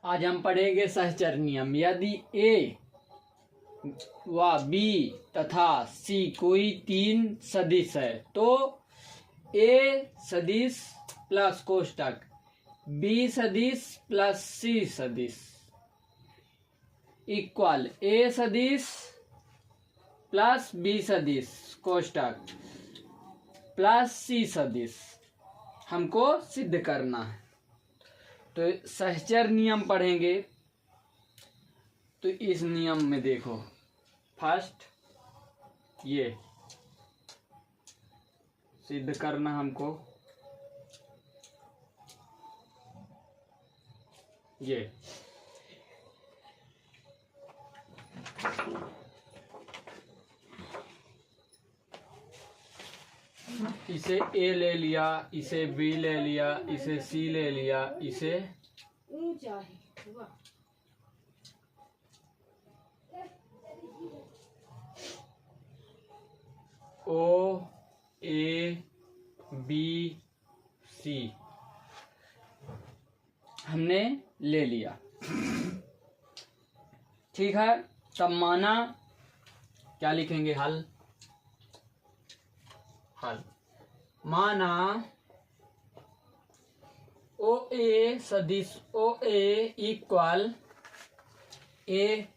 आज हम पढ़ेंगे सहचर नियम। यदि ए व बी तथा सी कोई तीन सदिश है तो ए सदिश प्लस कोष्टक बी सदिश प्लस सी सदिश इक्वल ए सदिश प्लस बी सदिश कोष्टक प्लस सी सदिश हमको सिद्ध करना है। तो सहचर नियम पढ़ेंगे। तो इस नियम में देखो, फर्स्ट ये सिद्ध करना हमको, ये इसे ए ले लिया, इसे बी ले लिया, इसे सी ले लिया, इसे ओ ए बी सी हमने ले लिया। ठीक है, तब माना क्या लिखेंगे, हल। माना ओ ए सदिश ओ ए इक्वल ए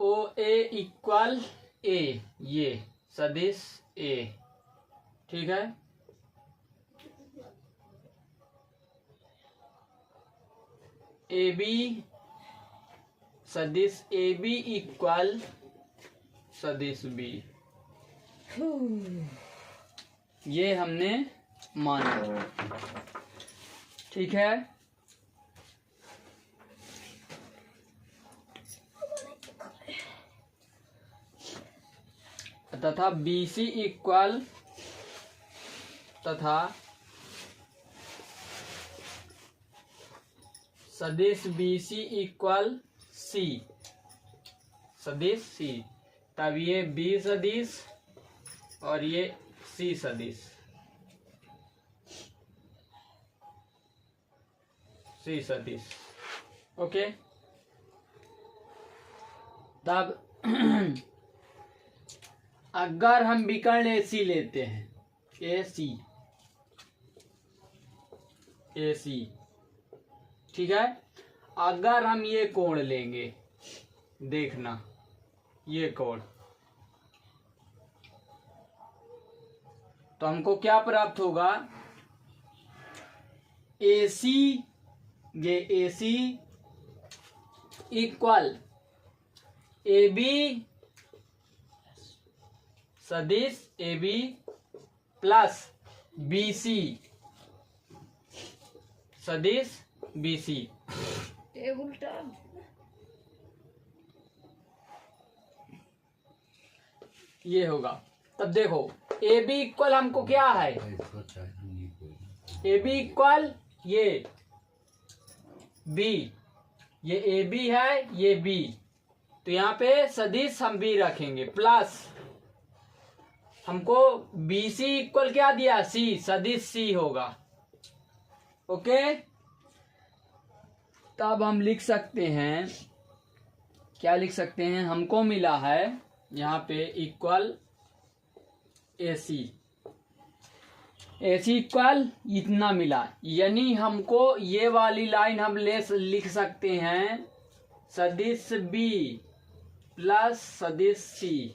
ओ ए इक्वल ए, ये सदिश ए। ठीक है, ए बी सदिश ए बी इक्वल सदिश बी, ये हमने माना। ठीक है, तथा बी सी इक्वल तथा सदिश बी सी इक्वल सी, सदिश सी। तब ये बी सदिश और ये सी सदिश, सी सदिश। ओके, तब अगर हम विकर्ण एसी लेते हैं, एसी एसी, ठीक है, अगर हम ये कोण लेंगे, देखना ये कोण, तो हमको क्या प्राप्त होगा, एसी, ये एसी इक्वल ए बी सदिश A B plus B C सदिश बी सी। उल्टा ये होगा। तब देखो ए बी इक्वल हमको क्या है, ए बी इक्वल ये बी, ये ए बी है, ये बी, तो यहाँ पे सदिश हम बी रखेंगे प्लस हमको बी सी इक्वल क्या दिया, सी, सदिश सी होगा। ओके, तब हम लिख सकते हैं, क्या लिख सकते हैं, हमको मिला है यहाँ पे इक्वल एसी, एसी इक्वल इतना मिला, यानी हमको ये वाली लाइन हम लिख सकते हैं सदिश बी प्लस सदिश सी।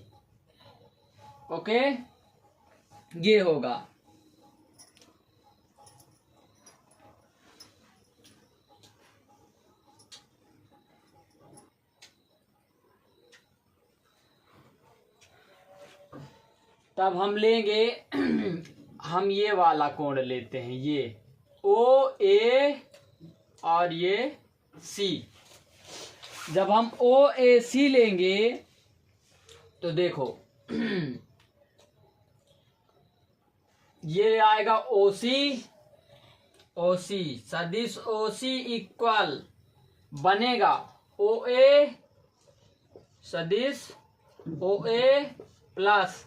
ओके, ये होगा। तब हम लेंगे हम ये वाला कोण लेते हैं, ये ओ ए और ये सी। जब हम ओ ए सी लेंगे तो देखो ये आएगा ओ सी, ओ सी सदिश ओ सी इक्वल बनेगा ओ ए सदिश ओ ए प्लस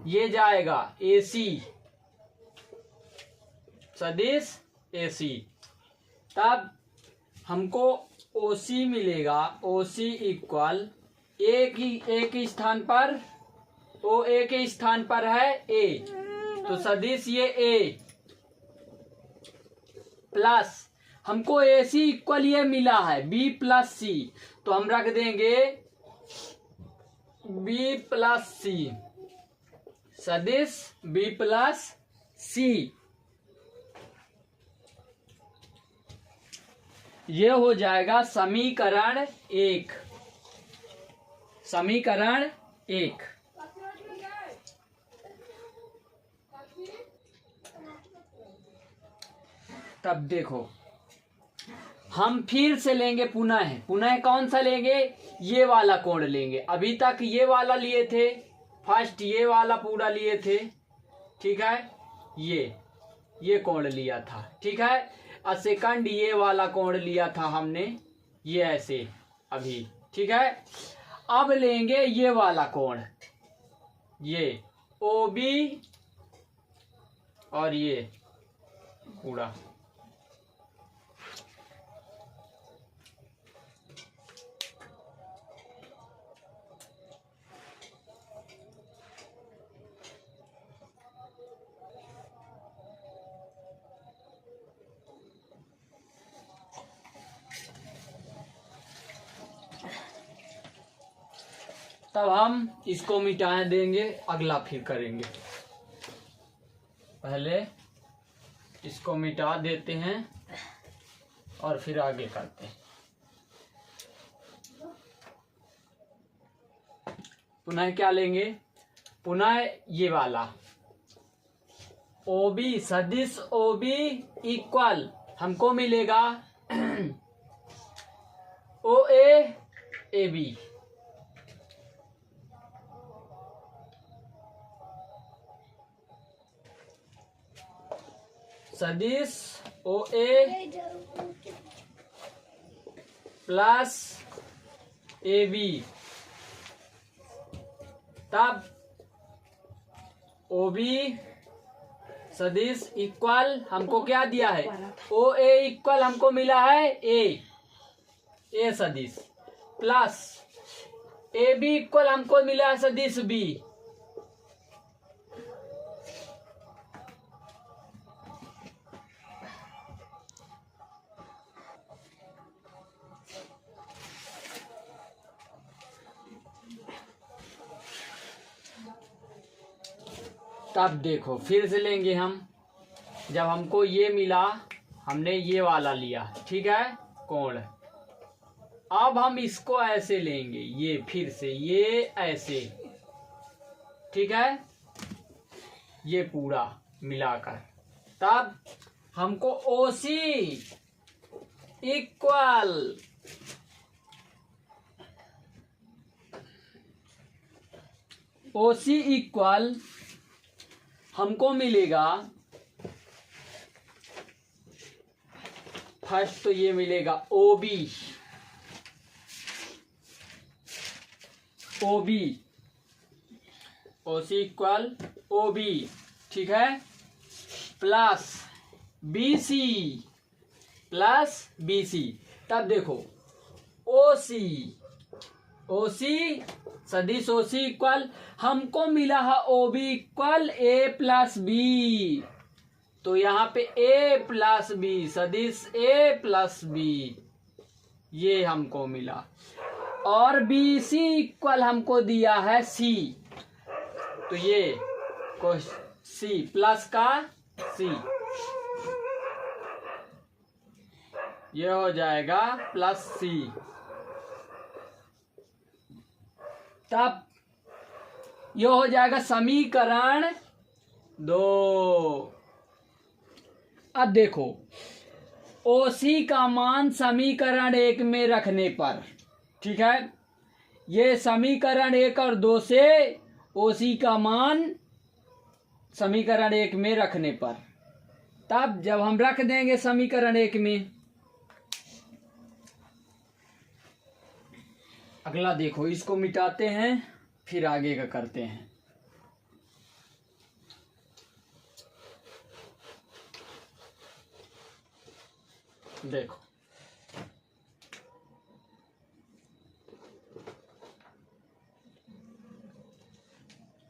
ये जाएगा ए सी सदिश AC। तब हमको OC मिलेगा, OC इक्वल एक ही स्थान पर, OA के स्थान पर है A, तो सदिश ये A प्लस हमको AC इक्वल ये मिला है B प्लस C, तो हम रख देंगे B प्लस C, सदिश B प्लस C। ये हो जाएगा समीकरण 1। समीकरण 1। तब देखो हम फिर से लेंगे पुनः कौन सा लेंगे, ये वाला कोण लेंगे। अभी तक ये वाला लिए थे, फर्स्ट ये वाला पूरा लिए थे, ठीक है, ये कोण लिया था, ठीक है, और सेकंड ये वाला कोण लिया था हमने, ये ऐसे अभी, ठीक है। अब लेंगे ये वाला कोण, ये OB और ये पूरा, तब हम इसको मिटा देंगे, अगला फिर करेंगे। पहले इसको मिटा देते हैं और फिर आगे करते हैं। पुनः क्या लेंगे, पुनः ये वाला OB, सदिश OB इक्वल हमको मिलेगा OA AB, सदिश OA प्लस AB। तब OB सदिश इक्वल हमको क्या दिया है, OA इक्वल हमको मिला है A सदिश, प्लस AB इक्वल हमको मिला है सदिश B। तब देखो फिर से लेंगे हम, जब हमको ये मिला, हमने ये वाला लिया, ठीक है, कोण। अब हम इसको ऐसे लेंगे, ये फिर से ये ऐसे, ठीक है, ये पूरा मिलाकर। तब हमको OC इक्वल हमको मिलेगा, फर्स्ट तो ये मिलेगा OB OC इक्वल OB, ठीक है, प्लस BC। तब देखो OC सदिश OC इक्वल हमको मिला है OB equal A plus B, तो यहाँ पे A प्लस B, सदिश A प्लस B ये हमको मिला, और BC इक्वल हमको दिया है C, तो ये को C प्लस का C, ये हो जाएगा प्लस C। तब ये हो जाएगा समीकरण 2। अब देखो OC का मान समीकरण 1 में रखने पर, ठीक है, ये समीकरण 1 और 2 से OC का मान समीकरण 1 में रखने पर, तब जब हम रख देंगे समीकरण 1 में, अगला देखो इसको मिटाते हैं फिर आगे का करते हैं। देखो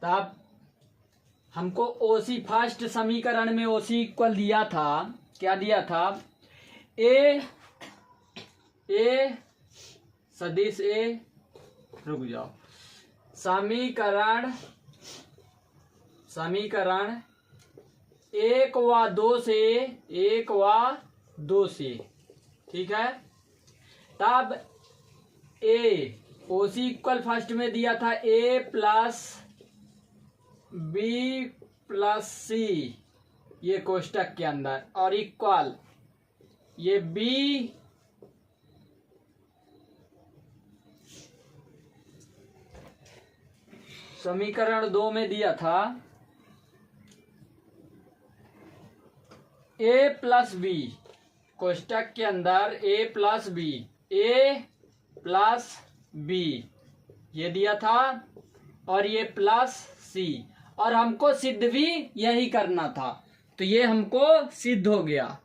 तब हमको ओसी फर्स्ट समीकरण में ओसी इक्वल दिया था, क्या दिया था, ए सदिश ए, रुक जाओ, समीकरण एक व दो से, ठीक है। तब ए ओसी इक्वल फर्स्ट में दिया था ए प्लस बी प्लस सी, ये कोष्टक के अंदर, और इक्वल ये बी समीकरण 2 में दिया था ए प्लस बी, कोष्टक के अंदर ए प्लस बी ये दिया था, और ये प्लस सी, और हमको सिद्ध भी यही करना था, तो ये हमको सिद्ध हो गया।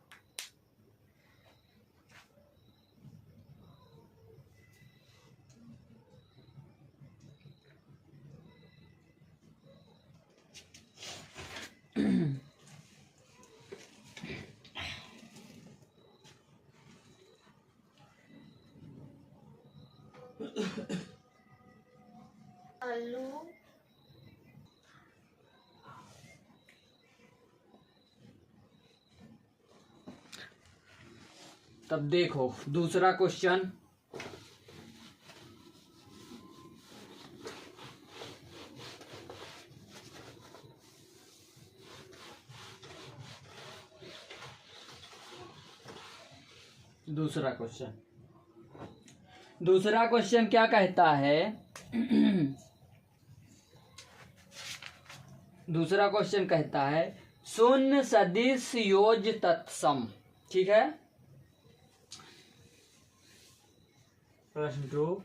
आलू तब देखो दूसरा क्वेश्चन, दूसरा क्वेश्चन क्या कहता है दूसरा क्वेश्चन कहता है शून्य सदिश योज तत्सम, ठीक है। प्रश्न 2,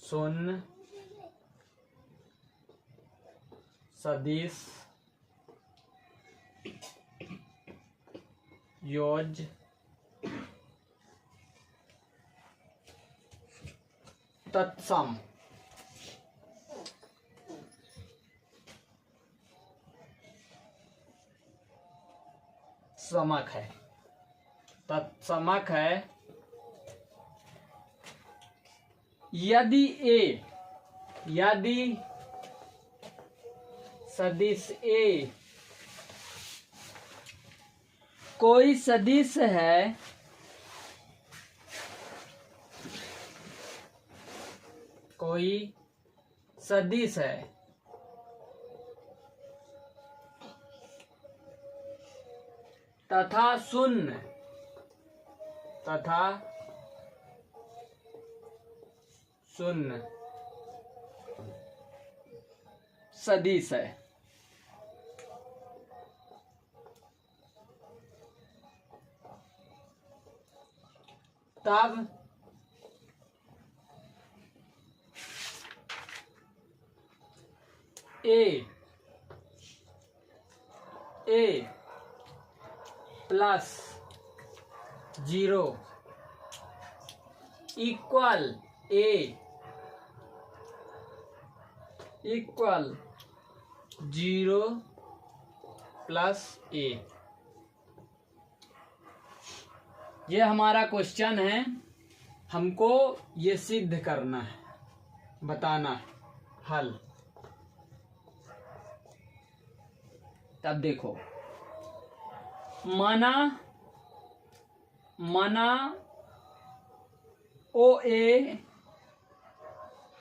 शून्य सदिश योज तत्सम, समक है, तत्समक है यदि सदिश ए कोई सदिश है तथा शून्य सदिश है, तब ए प्लस 0 इक्वल इक्वल 0 प्लस ए, ये हमारा क्वेश्चन है, हमको ये सिद्ध करना है, बताना है हल। तब देखो माना ओ ए,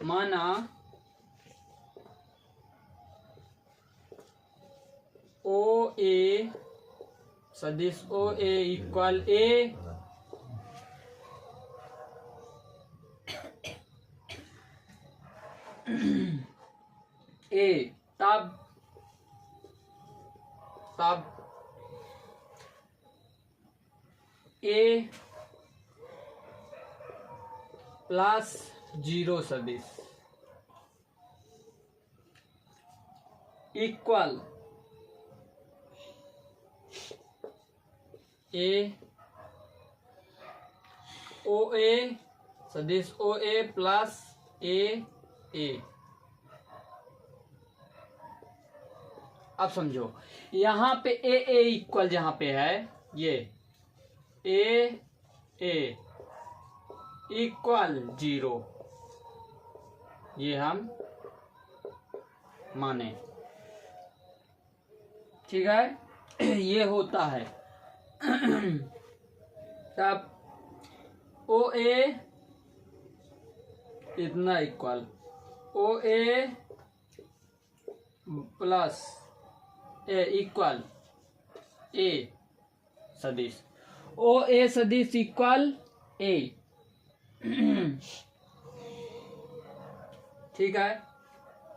माना ओ ए सदिश ओ ए इक्वल ए, तब ए प्लस 0 सदिश इक्वल ए ओ ए सदिश ओ ए प्लस ए ए। अब समझो यहाँ पे ए इक्वल जहाँ पे है ये ए इक्वल 0, ये हम माने, ठीक है। ये होता है। तब ओ ए इतना इक्वल ओ ए प्लस ए इक्वल ए सदिश ओ ए सदिश इक्वल ए। ठीक है।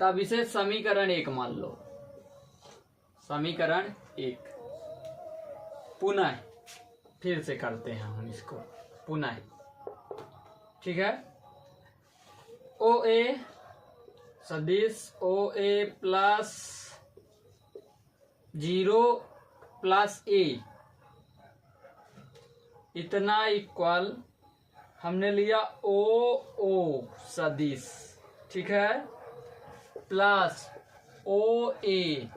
तब इसे समीकरण 1 मान लो। समीकरण 1 पुनः फिर से करते हैं हम इसको पुनः, ठीक है। ओ ए सदिश ओ ए प्लस 0 प्लस ए इतना इक्वल हमने लिया ओ सदिश, ठीक है, प्लस ओ ए।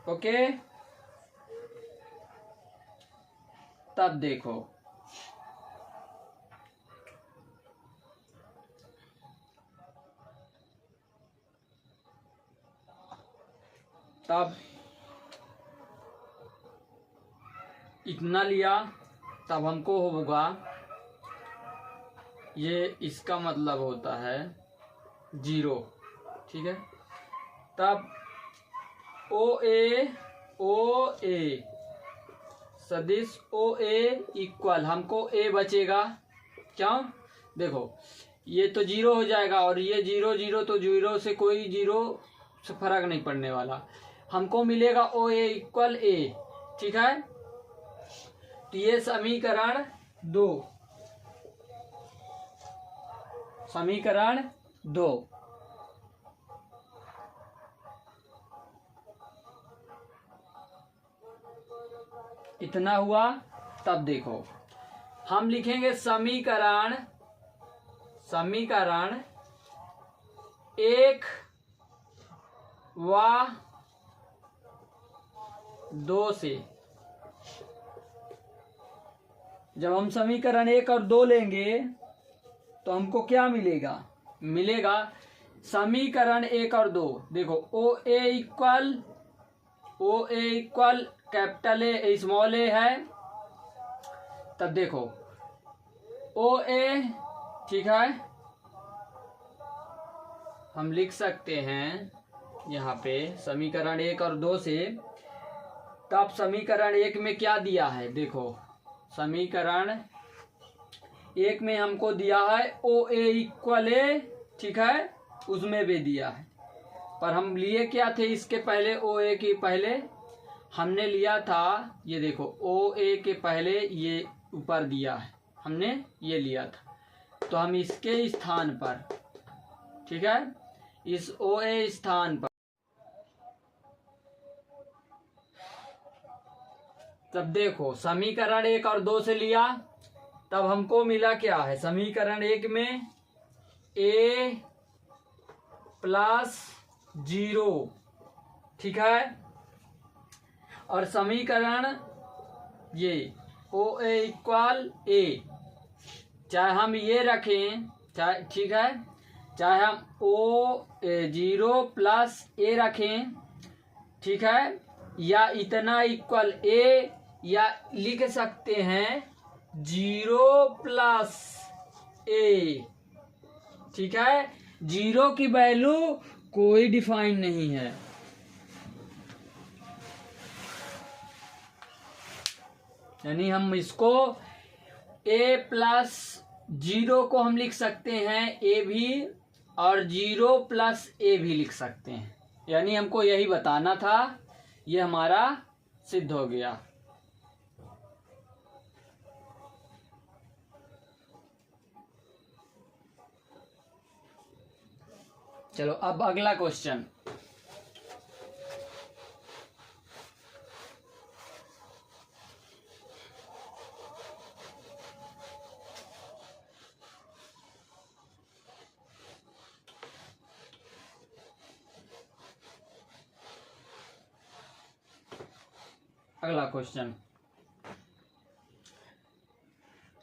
ओके। तब देखो तब इतना लिया, तब हमको होगा ये इसका मतलब होता है 0, ठीक है। तब ओ ए सदिश ओ ए इक्वल हमको ए बचेगा, क्यों देखो ये तो 0 हो जाएगा और ये 0 तो 0 से कोई 0 से फर्क नहीं पड़ने वाला, हमको मिलेगा ओ ए इक्वल ए, ठीक है। तो ये समीकरण 2 इतना हुआ। तब देखो हम लिखेंगे समीकरण 1 व 2 से। जब हम समीकरण 1 और 2 लेंगे तो हमको क्या मिलेगा समीकरण 1 और 2। देखो ओ ए इक्वल कैपिटल ए स्मॉल ए है। तब देखो ओ ए, ठीक है, हम लिख सकते हैं यहाँ पे समीकरण 1 और 2 से। तब समीकरण 1 में क्या दिया है, देखो समीकरण 1 में हमको दिया है ओ ए इक्वल ए, ठीक है, उसमें भी दिया है। पर हम लिए क्या थे इसके पहले, ओ ए के पहले हमने लिया था, ये देखो ओ ए के पहले ये ऊपर दिया है, हमने ये लिया था। तो हम इसके स्थान पर, ठीक है, इस ओ ए स्थान पर, तब देखो समीकरण 1 और 2 से लिया, तब हमको मिला क्या है समीकरण 1 में ए प्लस 0, ठीक है, और समीकरण ये ओ ए इक्वल ए, चाहे हम ये रखें चाहे, ठीक है, चाहे हम ओ 0 प्लस ए रखें, ठीक है, या इतना इक्वल ए, या लिख सकते हैं 0 प्लस ए, ठीक है। 0 की वैल्यू कोई डिफाइन नहीं है, यानी हम इसको a प्लस 0 को हम लिख सकते हैं ए भी, और 0 प्लस ए भी लिख सकते हैं। यानी हमको यही बताना था, ये हमारा सिद्ध हो गया। चलो अब अगला क्वेश्चन। अगला क्वेश्चन,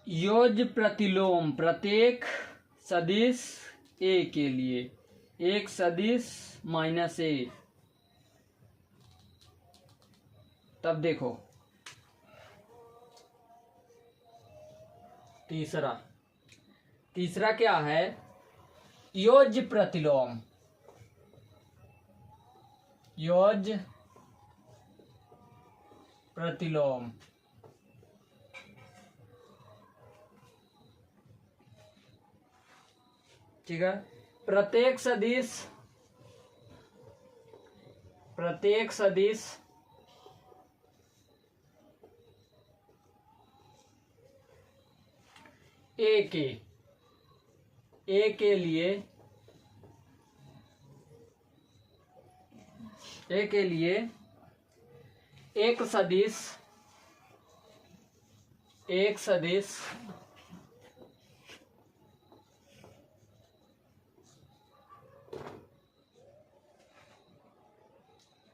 योज्य प्रतिलोम प्रत्येक सदिश ए के लिए एक सदिश माइनस ए। तब देखो तीसरा क्या है, योज्य प्रतिलोम, योज्य प्रतिलोम ठीक है। प्रत्येक सदिश ए के लिए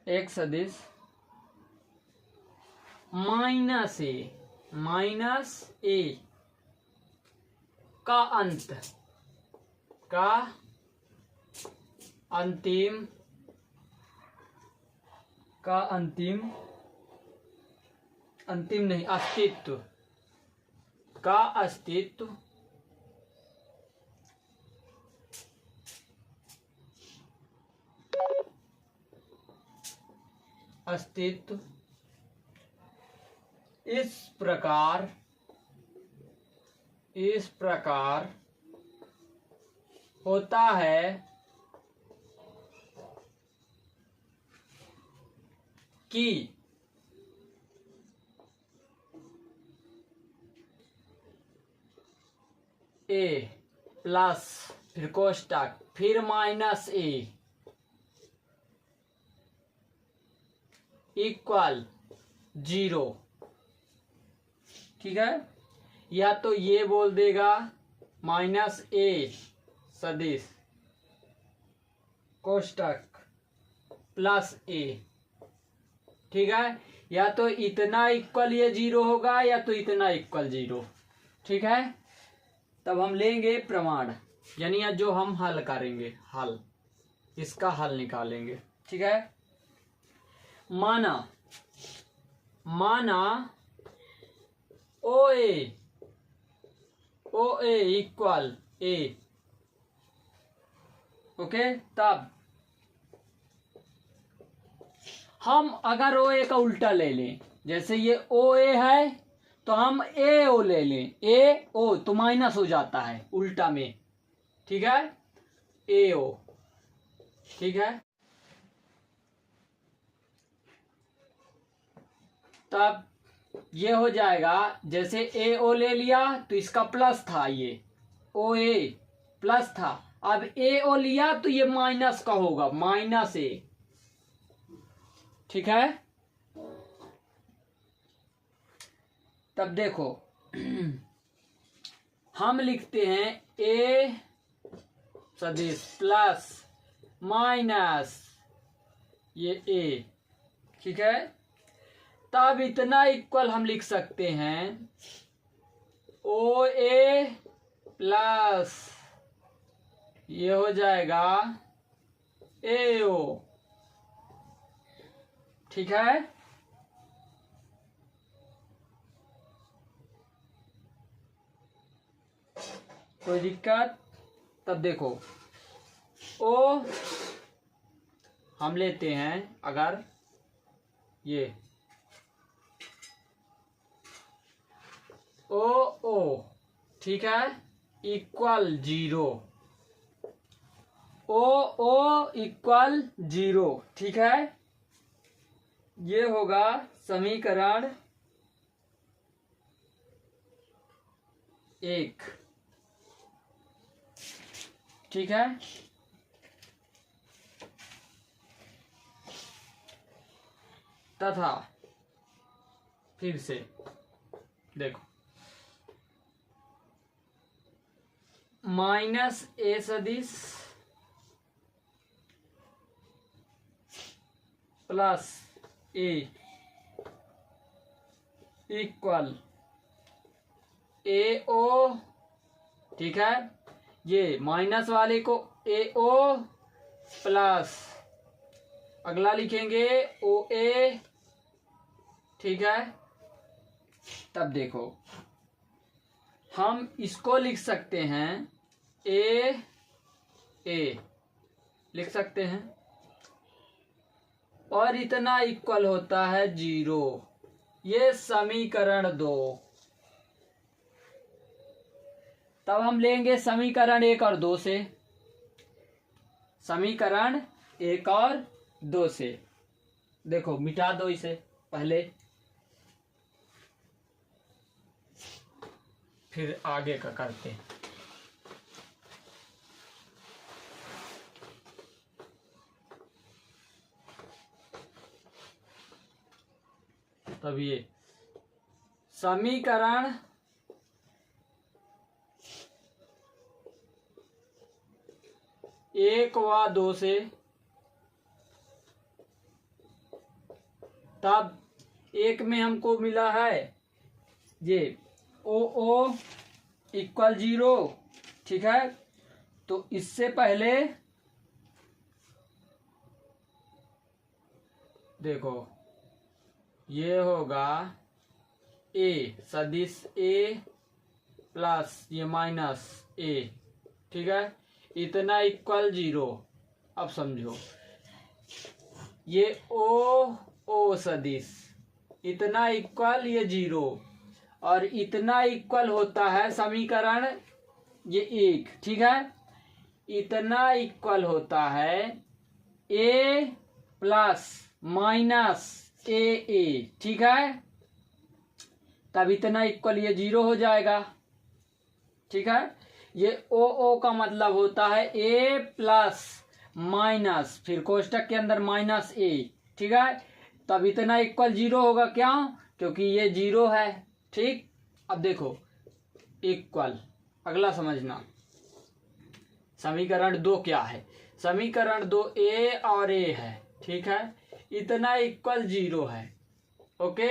एक सदिश माइनस ए का अंतिम नहीं, अस्तित्व इस प्रकार होता है कि ए प्लस फिर कोष्टक फिर माइनस ए इक्वल 0। ठीक है, या तो ये बोल देगा माइनस ए सदिश कोष्टक प्लस ए। ठीक है, या तो इतना इक्वल ये 0 होगा या तो इतना इक्वल 0। ठीक है, तब हम लेंगे प्रमाण, यानी जो हम हल करेंगे, इसका हल निकालेंगे। ठीक है, माना ओ ए इक्वल ए। ओके, तब हम अगर ओ ए का उल्टा ले लें, जैसे ये ओ ए है तो हम ए ओ ले लें, ए ओ तो माइनस हो जाता है उल्टा में। ठीक है, ए ओ। ठीक है, तब ये हो जाएगा, जैसे ए ओ ले लिया तो इसका प्लस था, ये ओ ए प्लस था, अब ए ओ लिया तो ये माइनस का होगा, माइनस ए। ठीक है, तब देखो हम लिखते हैं ए सदिश प्लस माइनस ये ए। ठीक है, तब इतना इक्वल हम लिख सकते हैं ओ ए प्लस ये हो जाएगा ए ओ। ठीक है, कोई दिक्कत? तब देखो ओ हम लेते हैं, अगर ये ओ ठीक है इक्वल 0, ओ इक्वल 0। ठीक है, ये होगा समीकरण 1। ठीक है, तथा फिर से देखो माइनस ए सदिश प्लस ए इक्वल ए ओ, ठीक है, ये माइनस वाले को ए ओ प्लस, अगला लिखेंगे ओ ए, ठीक है। तब देखो हम इसको लिख सकते हैं ए लिख सकते हैं, और इतना इक्वल होता है 0। ये समीकरण 2। तब हम लेंगे समीकरण 1 और 2 से, समीकरण 1 और 2 से। देखो मिटा दो इसे पहले, फिर आगे का करते हैं। तब ये समीकरण 1 व 2 से, तब 1 में हमको मिला है ये ओ इक्वल 0, ठीक है। तो इससे पहले देखो ये होगा ए सदिश ए प्लस ये माइनस ए, ठीक है, इतना इक्वल 0। अब समझो ये ओ सदिश इतना इक्वल ये 0, और इतना इक्वल होता है समीकरण ये 1, ठीक है। इतना इक्वल होता है ए प्लस माइनस ए, ठीक है। तब इतना इक्वल ये 0 हो जाएगा, ठीक है। ये ओ का मतलब होता है ए प्लस माइनस, फिर कोष्टक के अंदर माइनस ए, ठीक है। तब इतना इक्वल 0 होगा, क्या? क्योंकि ये 0 है, ठीक। अब देखो इक्वल, अगला समझना समीकरण 2 क्या है। समीकरण 2 ए और ए है, ठीक है। इतना इक्वल 0 है, ओके,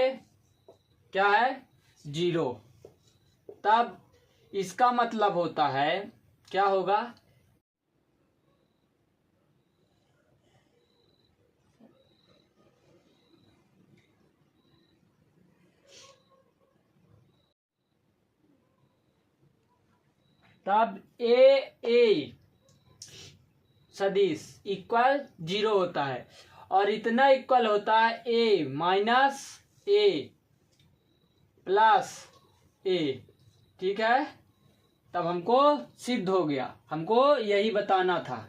क्या है? 0। तब इसका मतलब होता है क्या होगा? तब ए सदिश इक्वल 0 होता है, और इतना इक्वल होता है ए माइनस ए प्लस ए, ठीक है। तब हमको सिद्ध हो गया, हमको यही बताना था।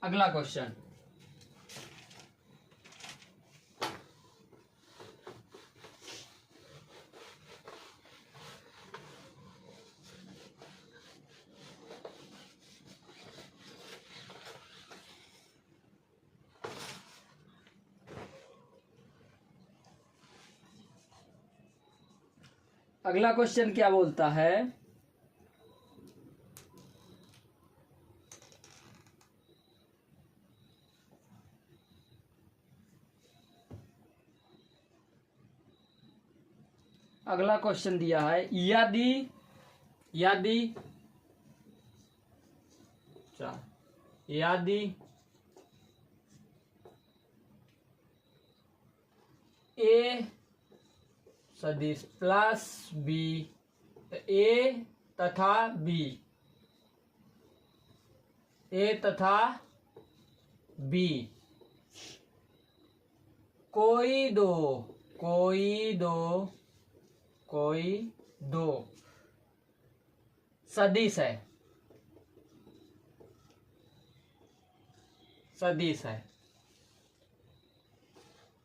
अगला क्वेश्चन, अगला क्वेश्चन क्या बोलता है? अगला क्वेश्चन दिया है यदि ए सदिश प्लस बी, ए तथा बी कोई दो सदिश है,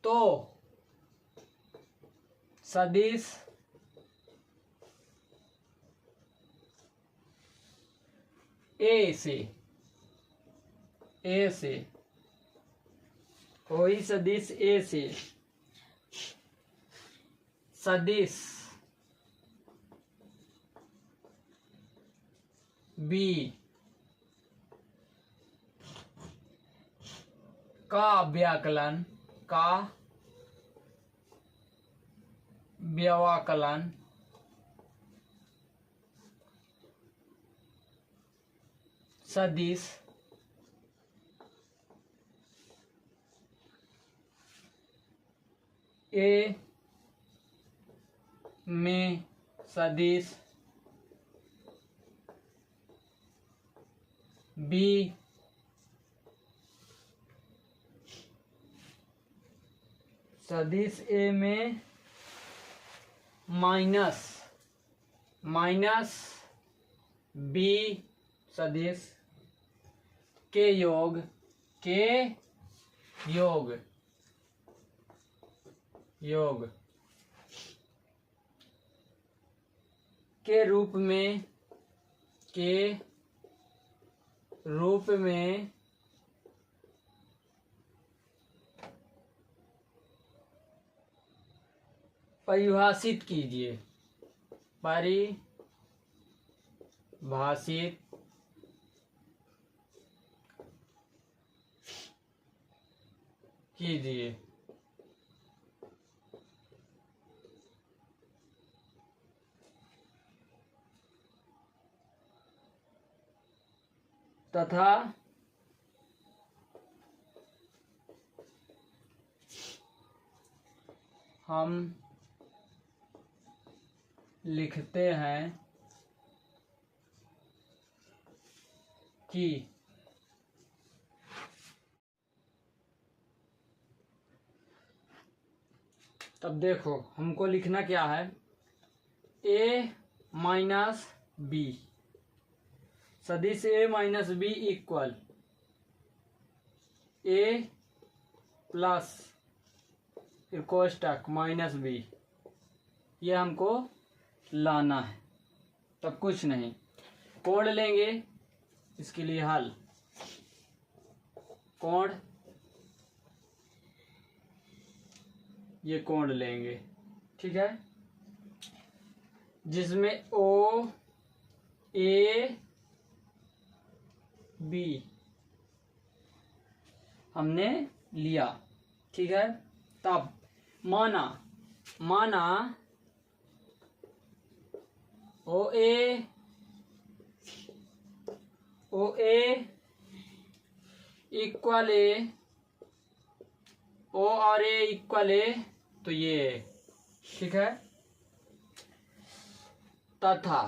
तो सदिश ए से कोई सदिश ए से सदिश बी का व्याकलन, का व्यवकलन सदिश ए में सदिश बी सदिश ए में माइनस बी सदिश के योग के रूप में परिभाषित कीजिए, परिभाषित कीजिए। तथा हम लिखते हैं कि तब देखो हमको लिखना क्या है, a माइनस बी सदिश a minus B equal a plus फिर कोष्टक माइनस बी, ये हमको लाना है। तब कुछ नहीं, कोण लेंगे, इसके लिए हल कोण, ये कोण लेंगे, ठीक है, जिसमें ओ ए बी हमने लिया, ठीक है। तब माना ओ ए इक्वल ए, ओ और ए इक्वल ए, तो ये, ठीक है। तथा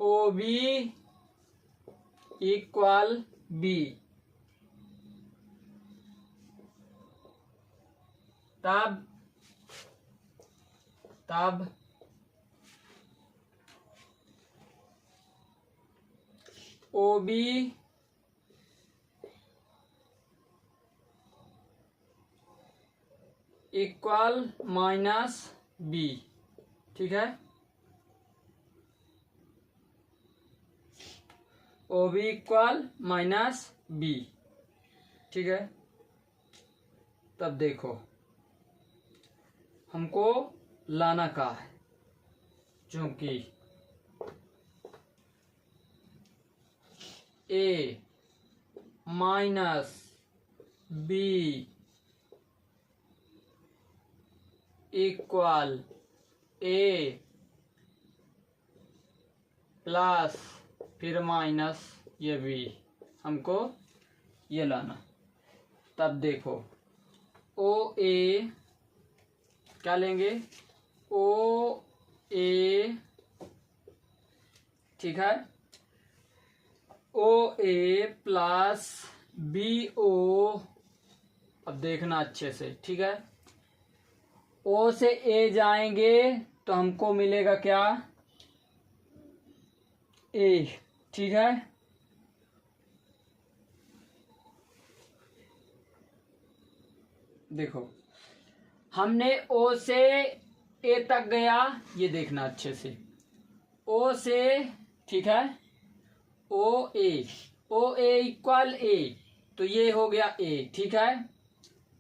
ओ बी इक्वल बी, तब O B equal minus B, ठीक है। O B equal minus B, ठीक है। तब देखो हमको लाना का है, क्योंकि A minus B equal A plus फिर माइनस ये बी, हमको ये लाना। तब देखो ओ ए क्या लेंगे, ओ ए, ठीक है, ओ ए प्लस बी ओ, अब देखना अच्छे से, ठीक है। ओ से ए जाएंगे तो हमको मिलेगा क्या, ए, ठीक है। देखो हमने ओ से ए तक गया, ये देखना अच्छे से, ओ से, ठीक है, ओ ए इक्वल ए, तो ये हो गया ए, ठीक है।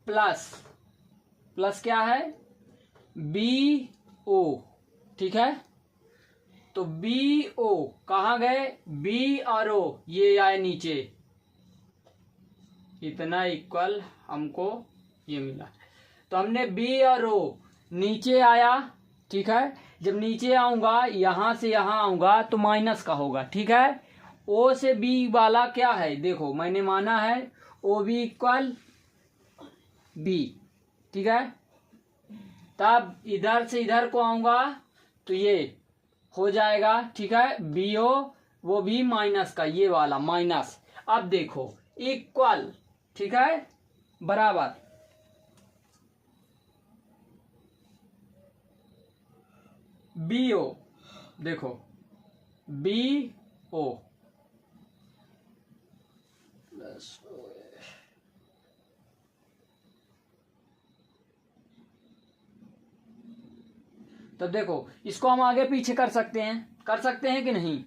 प्लस क्या है, बी ओ, ठीक है। तो बी ओ कहाँ गए, बी और ओ ये आए नीचे, इतना इक्वल हमको ये मिला। तो हमने बी और ओ नीचे आया, ठीक है। जब नीचे आऊंगा यहाँ से यहाँ आऊंगा तो माइनस का होगा, ठीक है। ओ से बी वाला क्या है, देखो मैंने माना है ओ बी इक्वल बी, ठीक है। तब इधर से इधर को आऊंगा तो ये हो जाएगा, ठीक है। बी ओ वो भी माइनस का, ये वाला माइनस। अब देखो इक्वल, ठीक है, बराबर। बी ओ, देखो बी ओ प्लस ओ, तो देखो इसको हम आगे पीछे कर सकते हैं कि नहीं।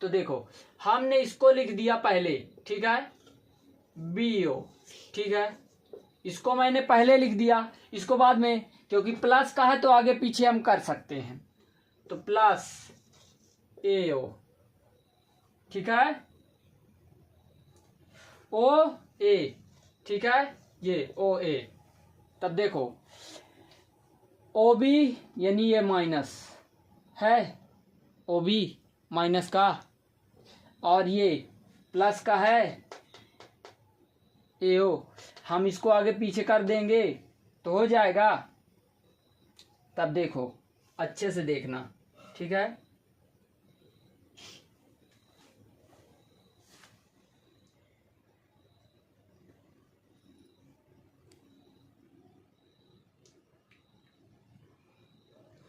तो देखो हमने इसको लिख दिया पहले, ठीक है, बी ओ, ठीक है। इसको मैंने पहले लिख दिया, इसको बाद में, क्योंकि प्लस का है तो आगे पीछे हम कर सकते हैं। तो प्लस ए ओ, ठीक है, ओ ए, ठीक है, ये ओ ए। तब देखो ओ बी यानी ये माइनस है, ओ बी माइनस का, और ये प्लस का है ए ओ। हम इसको आगे पीछे कर देंगे तो हो जाएगा। तब देखो अच्छे से देखना, ठीक है।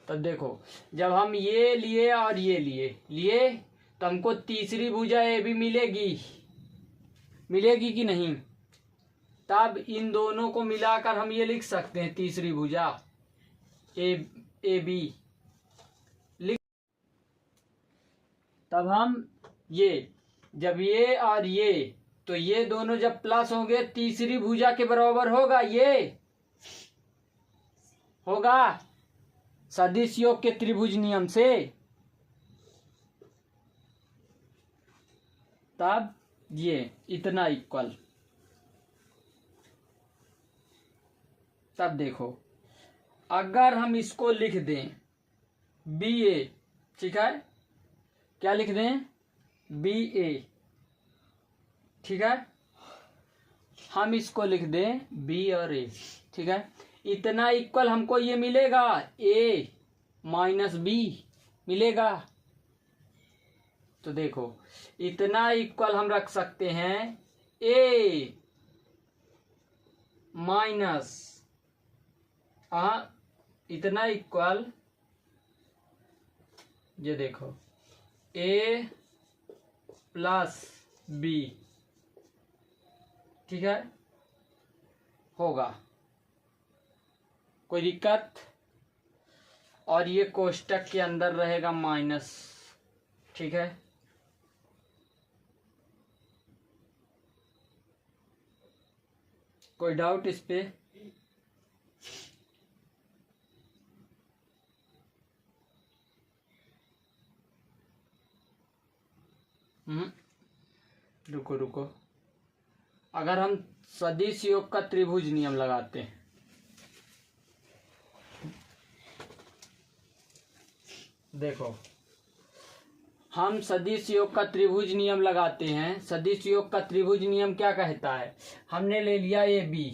तब देखो जब हम ये लिए और ये लिए तो हमको तीसरी भुजा ए भी मिलेगी कि नहीं। तब इन दोनों को मिलाकर हम ये लिख सकते हैं तीसरी भुजा ए बी लिख। तब हम ये जब ये और ये, तो ये दोनों जब प्लस होंगे तीसरी भुजा के बराबर होगा, ये होगा सदिश योग के त्रिभुज नियम से। तब ये इतना इक्वल। तब देखो अगर हम इसको लिख दें बी ए, ठीक है, क्या लिख दें बी ए, ठीक है। हम इसको लिख दें बी और ए, ठीक है। इतना इक्वल हमको ये मिलेगा, ए माइनस बी मिलेगा। तो देखो इतना इक्वल हम रख सकते हैं ए माइनस इतना इक्वल, ये देखो ए प्लस बी, ठीक है, होगा, कोई दिक्कत। और ये कोष्टक के अंदर रहेगा माइनस, ठीक है। कोई डाउट इस पे? रुको अगर हम सदिश योग का त्रिभुज नियम लगाते हैं, देखो हम सदिश योग का त्रिभुज नियम लगाते हैं। सदिश योग का त्रिभुज नियम क्या कहता है, हमने ले लिया ए बी,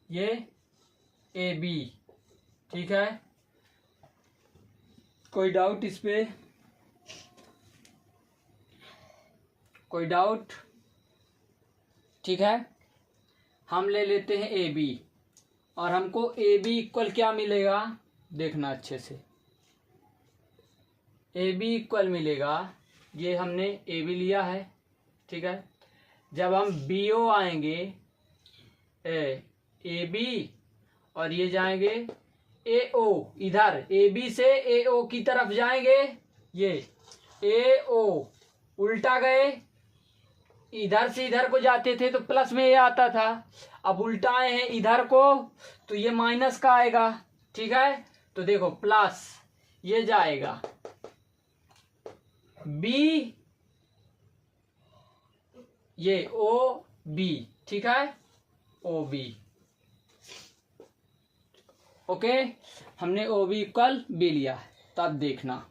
ये ए बी, ठीक है। कोई डाउट इस पे? कोई डाउट? ठीक है, हम ले लेते हैं ए बी और हमको ए बी इक्वल क्या मिलेगा, देखना अच्छे से। ए बी इक्वल मिलेगा, ये हमने ए बी लिया है, ठीक है। जब हम बी ओ आएंगे ए बी और ये जाएंगे ए ओ, इधर ए बी से ए ओ की तरफ जाएंगे, ये ए ओ उल्टा गए, इधर से इधर को जाते थे तो प्लस में ये आता था, अब उल्टा आए हैं इधर को तो ये माइनस का आएगा, ठीक है। तो देखो प्लस ये जाएगा बी, ये ओ बी, ठीक है, ओ बी। ओके, हमने ओ बी इक्वल बी लिया। तब देखना,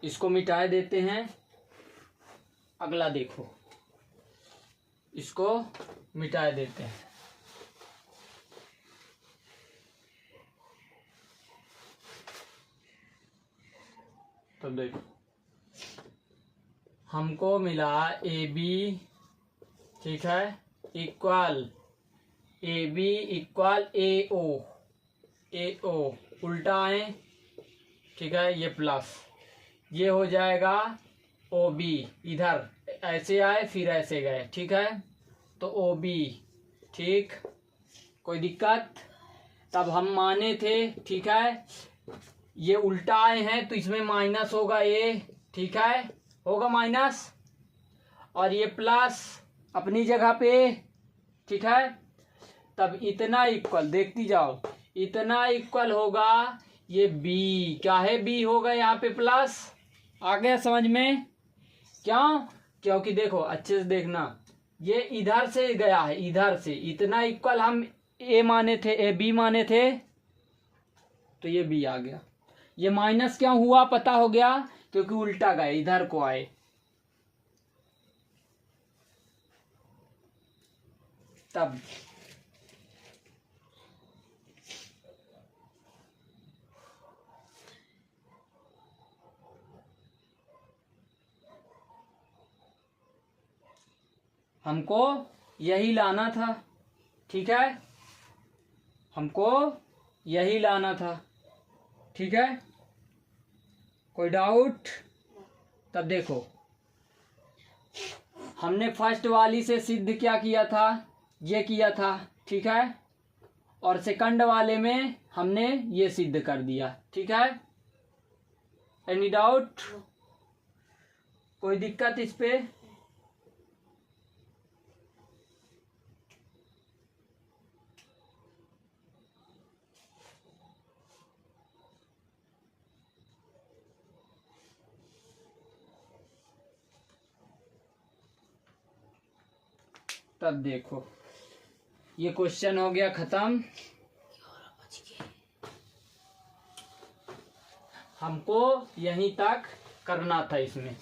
इसको मिटा देते हैं। अगला देखो, इसको मिटा देते हैं। तो देखो, हमको मिला ए बी, ठीक है, इक्वल ए बी इक्वल ए ओ, ए ओ उल्टा है, ठीक है, ये प्लस, ये हो जाएगा ओ बी, इधर ऐसे आए फिर ऐसे गए, ठीक है, तो ओ बी, ठीक, कोई दिक्कत। तब हम माने थे, ठीक है, ये उल्टा आए हैं तो इसमें माइनस होगा ये, ठीक है, होगा माइनस, और ये प्लस अपनी जगह पे, ठीक है। तब इतना इक्वल, देखती जाओ, इतना इक्वल होगा ये बी, क्या है, बी होगा यहाँ पे प्लस। आ गया समझ में? क्यों? क्योंकि देखो अच्छे से देखना, ये इधर से गया है, इधर से, इतना इक्वल हम ए माने थे, ए बी माने थे, तो ये बी आ गया। ये माइनस क्यों हुआ पता हो गया, क्योंकि उल्टा गए, इधर को आए। तब हमको यही लाना था, ठीक है, हमको यही लाना था, ठीक है, कोई डाउट? तब देखो, हमने फर्स्ट वाली से सिद्ध क्या किया था, ये किया था, ठीक है, और सेकंड वाले में हमने ये सिद्ध कर दिया, ठीक है। Any doubt? कोई दिक्कत इस पे? तब देखो, ये क्वेश्चन हो गया खत्म। हमको यहीं तक करना था इसमें।